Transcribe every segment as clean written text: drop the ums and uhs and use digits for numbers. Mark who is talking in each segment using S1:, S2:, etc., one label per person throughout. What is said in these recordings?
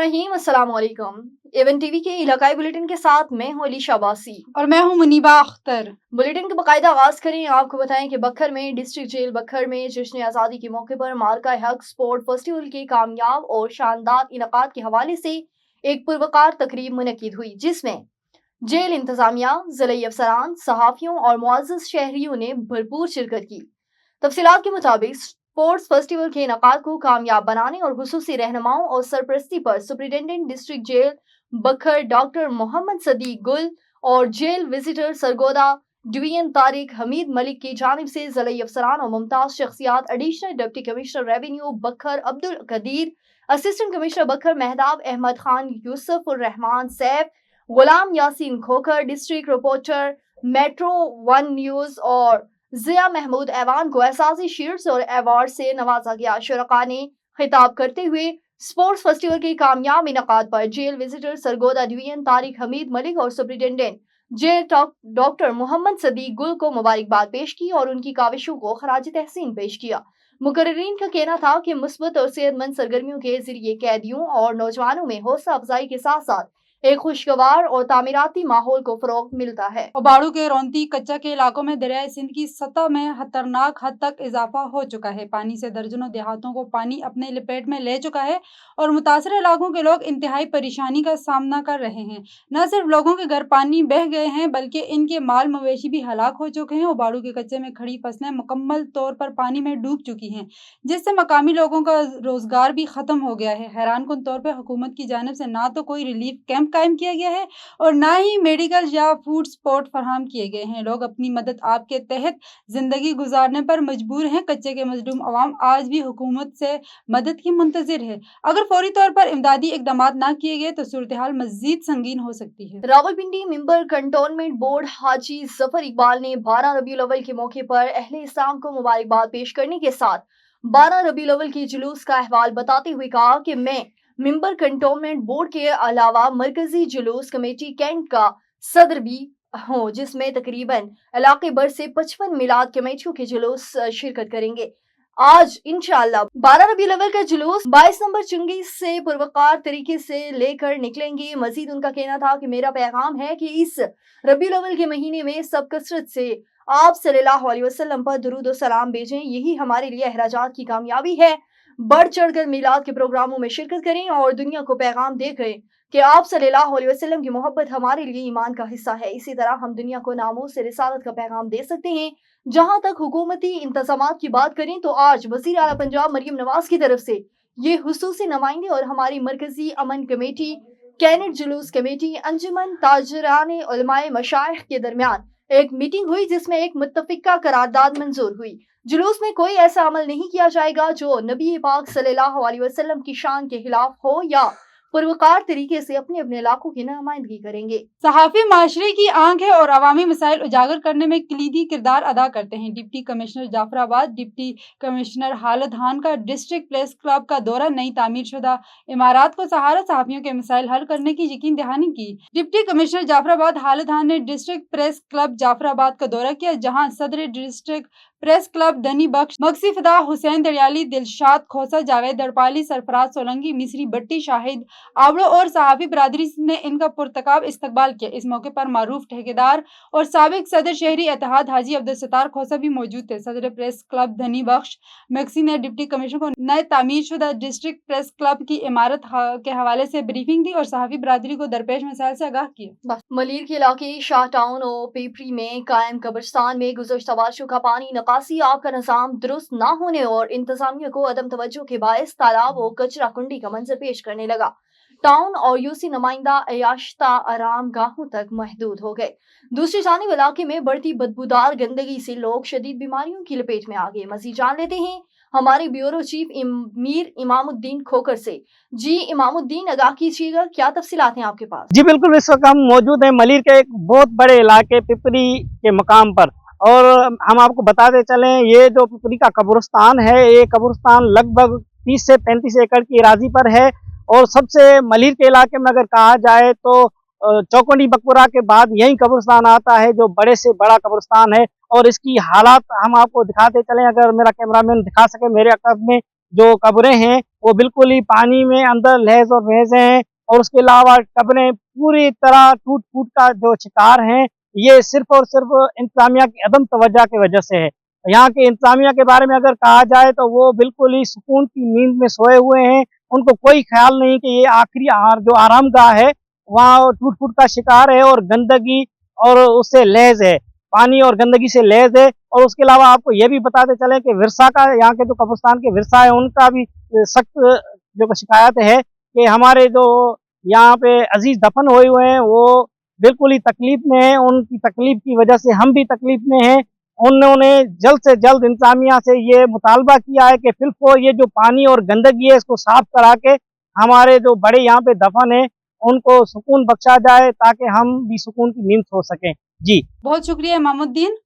S1: बिस्मिल्लाहिर्रहमानिर्रहीम, अस्सलाम वालेकुम। एवन टीवी के इलाकाई बुलेटिन के साथ मैं हूं अलीशा बासी
S2: और मैं हूं मुनीबा अख्तर।
S1: बुलेटिन का बाकायदा आगाज करें। आपको बताएं कि बखर में डिस्ट्रिक्ट जेल बखर में जश्न आज़ादी के मौके पर मार्का हक स्पोर्ट फेस्टिवल के कामयाब और शानदार इनकाद के हवाले से एक पुरवकार तकरीब मुनक्किद हुई, जिसमें जेल इंतजामिया, ज़िले अफसरान, सहाफ़ियों और मुअज़्ज़ज़ शहरियों ने भरपूर शिरकत की। तफसीलात के मुताबिक स्पोर्ट्स फेस्टिवल के इनकाद को कामयाब बनाने और खुसूसी रहनुमाओं और सरपरस्ती पर superintendent district jail Bhakkar doctor Mohammad Sadiq Gul और jail visitor Sargodha division Tariq Hameed Malik की जानिब से ज़िले अफसरान और मुमताज शख्सियात additional deputy commissioner revenue Bhakkar Abdul Qadeer, assistant commissioner बखर मेहदाब Ahmad Khan, Yousuf ur Rehman Saif, Ghulam Yasin Khokhar, district reporter metro one news और जिया महमूद ऐवान को एहसासी शील्ड्स और अवार्ड से नवाजा गया। शुरका ने खिताब करते हुए स्पोर्ट्स फेस्टिवल के कामयाब इनकाद पर jail visitor Sargodha division Tariq Hameed Malik और superintendent jail doctor Mohammad Sadiq Gul को मुबारकबाद पेश की और उनकी काविशों को खराज तहसीन पेश किया। मुकर्रीन का कहना था कि मुस्बत और सेहतमंद सरगर्मियों के जरिए कैदियों और नौजवानों में हौसला अफजाई के साथ साथ एक खुशगवार और तामीराती माहौल को फरोग मिलता है।
S2: ओबाड़ू के रौंती कच्चा के इलाकों में दरियाए सिंध की सतह में खतरनाक हद तक इजाफा हो चुका है। पानी से दर्जनों देहातों को पानी अपने लपेट में ले चुका है और मुतासर इलाकों के लोग इंतहाई परेशानी का सामना कर रहे हैं। न सिर्फ लोगों के घर पानी बह गए हैं बल्कि इनके माल मवेशी भी हलाक हो चुके हैं। ओबाड़ू के कच्चे में खड़ी फसलें मुकम्मल तौर पर पानी में डूब चुकी हैं, जिससे मकामी लोगों का रोजगार भी खत्म हो गया है। हैरानकुन तौर पर हुकूमत की जानिब से ना तो कोई रिलीफ कैंप कायम किया गया है और ना ही मेडिकल या फूड सपोर्ट फराहम किए गए हैं। लोग अपनी मदद आप के तहत जिंदगी गुजारने पर मजबूर हैं। कच्चे के मजलूम अवाम आज भी हुकूमत से मदद की मुंतजिर है। अगर फौरी तौर पर इमदादी इकदाम ना किए गए तो सूरत हाल मजीद संगीन हो सकती है।
S1: रावलपिंडी मेंबर कंटोनमेंट बोर्ड हाजी जफर इकबाल ने 12 रबीउल अव्वल के मौके पर अहले इस्लाम को मुबारकबाद पेश करने के साथ 12 रबीउल अव्वल के जुलूस का अहवाल बताते हुए कहा कि मैं मेंबर कंटोनमेंट बोर्ड के अलावा मरकजी जुलूस कमेटी कैंट का सदर भी हूँ, जिसमें तकरीबन इलाके भर से 55 मिलाद कमेटियों के जुलूस शिरकत करेंगे। आज इंशाअल्लाह 12 रबीउल अव्वल का जुलूस 22 नंबर चुंगी से पुरवकार तरीके से लेकर निकलेंगे। मजीद उनका कहना था कि मेरा पैगाम है कि इस रबीउल अव्वल के महीने में सब कसरत से आप सल्लल्लाहु अलैहि वसल्लम पर दुरूद और सलाम भेजें। यही हमारे लिए अहराजात की कामयाबी है। बढ़ चढ़कर मिलाद के प्रोग्रामों में शिरकत करें और दुनिया को पैगाम देखें कि आप सल्लल्लाहु अलैहि वसल्लम की मोहब्बत हमारे लिए ईमान का हिस्सा है। इसी तरह हम दुनिया को नामूस से रिसालत का पैगाम दे सकते हैं। जहां तक हुकूमती इंतजामात की बात करें तो आज वज़ीर आला पंजाब मरियम नवाज की तरफ से ये हुसूसी नुमाइंदे और हमारी मरकजी अमन कमेटी, कैनेट जुलूस कमेटी, अंजुमन ताजरान उलमाए मशाइख के दरमियान एक मीटिंग हुई, जिसमें एक मुत्तफिका करारदाद मंजूर हुई। जुलूस में कोई ऐसा अमल नहीं किया जाएगा जो नबी पाक सल्लल्लाहु अलैहि वसल्लम की शान के खिलाफ हो या पुरवकार तरीके से अपने अपने इलाकों की नुमाइंदगी करेंगे।
S2: सहाफ़ी माशरे की आंख है और अवामी मसाइल उजागर करने में कलीदी किरदार अदा करते हैं। Deputy commissioner Jafrabad, deputy commissioner हालत खान का डिस्ट्रिक्ट प्रेस क्लब का दौरा, नई तामीर शुदा इमारात को सहारा, सहाफ़ियों के मसाइल हल करने की यकीन दहानी की। डिप्टी कमिश्नर जाफराबाद हालत खान ने डिस्ट्रिक्ट प्रेस क्लब जाफराबाद का दौरा किया, जहाँ सदर डिस्ट्रिक्ट प्रेस क्लब धनी बख्श, मक्सी फिदा, हुसैन दरियाली, दिलशाद खोसा, जावेद दड़पाली, सरफराज सोलंकी, मिसरी भट्टी, शाहिद आबड़ो और सहाफ़ी बरादरी ने इनका पुरतकाब इस्तकबाल किया। इस मौके पर मारूफ ठेकेदार और साबिक सदर शहरी इत्तेहाद हाजी अब्दुल सत्तार खोसा भी मौजूद थे। सदर प्रेस क्लब धनी बख्श मक्सी ने डिप्टी कमिश्नर को नए तामीर शुदा डिस्ट्रिक्ट प्रेस क्लब की इमारत के हवाले से ब्रीफिंग दी और सहाफ़ी बरादरी को दरपेश मसाइल से आगाह किया।
S1: मलीर के इलाके शाह टाउन और पेपरी में कायम कब्रिस्तान में गुज़श्ता बारिशों का पानी निकासी आग का निज़ाम दुरुस्त न होने और इंतजामिया को अदम तवज्जो के बायस तालाब और कचरा कुंडी का मंजर पेश करने लगा। टाउन और यूसी नुमाइंदा अयाश्ता आराम गाहों तक महदूद हो गए। दूसरी जानिब इलाके में बढ़ती बदबूदार गंदगी से लोग शदीद बीमारियों की लपेट में आ गए। मज़ीद जान लेते हैं हमारे ब्यूरो चीफ मीर इमामुद्दीन खोकर से। जी इमामुद्दीन, आगाह कीजिएगा, क्या तफसीलात हैं आपके पास?
S3: जी बिल्कुल, इस वक्त हम मौजूद हैं मलीर के एक बहुत बड़े इलाके पिपरी के मकाम पर और हम आपको बताते चलें, ये जो पिपरी का कब्रिस्तान है, ये कब्रिस्तान लगभग 30 से 35 एकड़ की अराजी पर है और सबसे मलीर के इलाके में अगर कहा जाए तो चौकुंडी बकपुरा के बाद यही कब्रिस्तान आता है जो बड़े से बड़ा कब्रिस्तान है। और इसकी हालात हम आपको दिखाते चलें, अगर मेरा कैमरामैन दिखा सके मेरे अकब में, जो कब्रें हैं वो बिल्कुल ही पानी में अंदर लहज और बहज हैं, और उसके अलावा कब्रें पूरी तरह टूट फूट का जो शिकार हैं, ये सिर्फ और सिर्फ इंतजामिया की अदम तवज्जो की वजह से है। यहाँ के इंतजामिया के बारे में अगर कहा जाए तो वो बिल्कुल ही सुकून की नींद में सोए हुए हैं। उनको कोई ख्याल नहीं कि ये आखिरी जो आरामगाह है वहाँ टूट फूट का शिकार है और गंदगी और उससे लहज है, पानी और गंदगी से लहज है। और उसके अलावा आपको ये भी बताते चले कि विरसा का, यहाँ के जो कब्रिस्तान के विरसा है उनका भी सख्त जो शिकायत है कि हमारे जो यहाँ पे अजीज दफन हुए हैं वो बिल्कुल ही तकलीफ में है। उनकी तकलीफ की वजह से हम भी तकलीफ में हैं। उन्होंने जल्द से जल्द इंतजामिया से ये मुतालबा किया है कि फिलको ये जो पानी और गंदगी है इसको साफ करा के हमारे जो बड़े यहाँ पे दफन है उनको सुकून बख्शा जाए ताकि हम भी सुकून की नींद सो सकें। जी
S2: बहुत शुक्रिया इमामुद्दीन।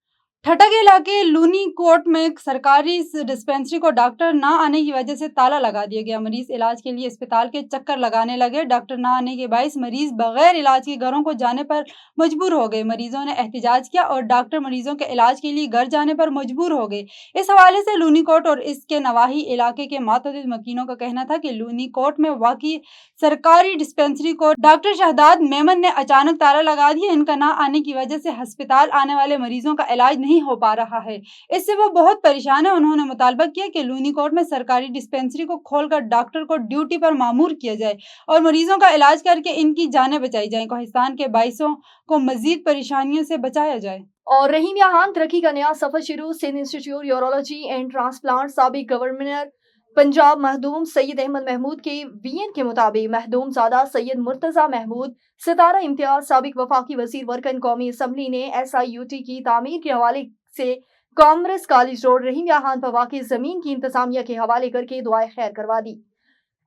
S2: ठटा के इलाके लूनी कोट में एक सरकारी डिस्पेंसरी को डॉक्टर ना आने की वजह से ताला लगा दिया गया। मरीज इलाज के लिए अस्पताल के चक्कर लगाने लगे। डॉक्टर ना आने के बायस मरीज बगैर इलाज के घरों को जाने पर मजबूर हो गए। मरीजों ने एहतजाज किया और डॉक्टर मरीजों के इलाज के लिए घर जाने पर मजबूर हो गए। इस हवाले से लूनी कोट और इसके नवाही इलाके के मुतअद्दिद मकीनों का कहना था कि लूनी कोट में वाकई सरकारी डिस्पेंसरी को डॉक्टर शहदाद मेमन ने अचानक ताला लगा दिया। इनका ना आने की वजह से अस्पताल आने वाले मरीजों का इलाज नहीं हो पा रहा है। इससे वो बहुत परेशान है। उन्होंने मुतालबा किया कि लूनी कोट में सरकारी डिस्पेंसरी को खोलकर डॉक्टर को ड्यूटी पर मामूर किया जाए और मरीजों का इलाज करके इनकी जानें बचाई जाएं। कोहिस्तान के बाइसों को मजीद परेशानियों से बचाया जाए।
S1: और रहीम याहान तरक्की का नया सफर शुरू। Sindh institute urology and transplant साबिक गवर्नर पंजाब महदूम सैयद अहमद महमूद के वीएन के मुताबिक महदूम ज़ादा सैयद मुर्तज़ा महमूद सितारा इम्तियाज साबिक वफाकी वज़ीर वर्कन कौमी असम्बली ने SIUT की तामीर के हवाले से कांग्रेस कॉलेज रोड रहीम याहान पर वाक़ई ज़मीन की इंतज़ामिया के हवाले करके दुआए खैर करवा दी।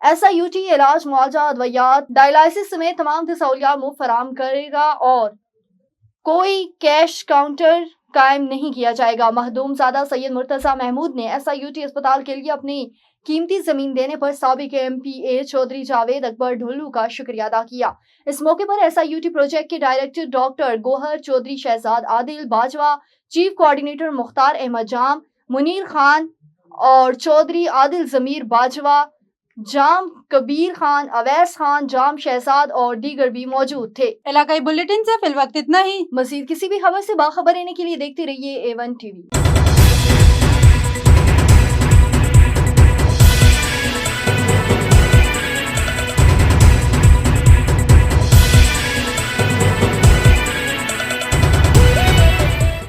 S1: SIUT इलाज, मुआवजा, अद्वियात, डायलिसिस समेत तमाम सहूलियात मुफ्त फराम करेगा और कोई कैश काउंटर कायम नहीं किया जाएगा। महदूम ज़ादा सैयद मुर्तज़ा महमूद ने SIUT अस्पताल के लिए अपनी कीमती जमीन देने पर साबिक MPA चौधरी जावेद अकबर ढुल्लू का शुक्रिया अदा किया। इस मौके पर SIUT प्रोजेक्ट के director doctor Gohar Chaudhry, Shahzad Adil Bajwa, chief coordinator Mukhtar Ahmed Jam, Munir Khan और चौधरी आदिल जमीर बाजवा, जाम कबीर खान, अवैस खान, जाम शहजाद और दीगर भी मौजूद थे।
S2: इलाकाई बुलेटिन से फिल वक्त इतना ही।
S1: मजीद किसी भी खबर से बाखबर रहने के लिए देखते रहिए A1 TV।